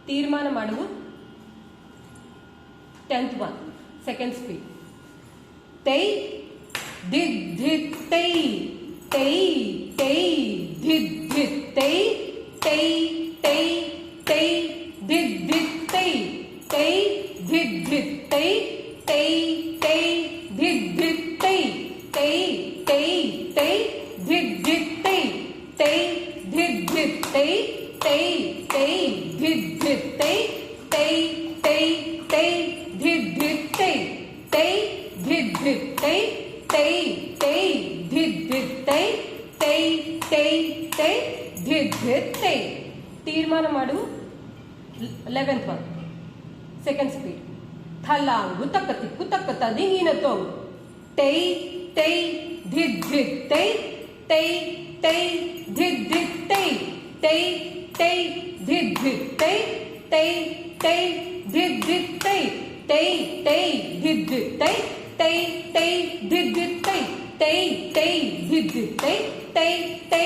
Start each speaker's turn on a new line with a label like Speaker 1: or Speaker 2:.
Speaker 1: ತೀರ್ಮಾನ ಮಾಡುವು 10th one second speed tei did did tei tei tei did did tei tei tei tei did did tei tei did did tei tei tei did did tei tei tei tei did did tei tei did did tei tei tei did did tei tei tei tei did did tei tei did did tei tei tei did did tei tei tei tei did did tei ತೀರ್ಮಾನ ಮಾಡು 11th one second speed ಥಲಾಂಗು ತಕ್ಕತಿಕ್ಕು ತಕ್ಕತ ದಿಂಗಿನ ತೋಂಗು ತೈ ತೈ ಧಿದ್ ಧಿದ್ ತೈ ತೈ ತೈ ಧಿದ್ ಧಿದ್ ತೈ ತೈ ತೈ ಧಿದ್ ಧಿದ್ ತೈ ತೈ ತೈ ಧಿದ್ ಧಿದ್ ತೈ ತೈ ತೈ ಧಿದ್ ಧಿದ್ ತೈ ತೈ ತೈ ಧಿದ್ ಧಿದ್ ತೈ ತೈ ತೈ ಧಿದ್ ಧಿದ್ ತೈ ತೈ ತೈ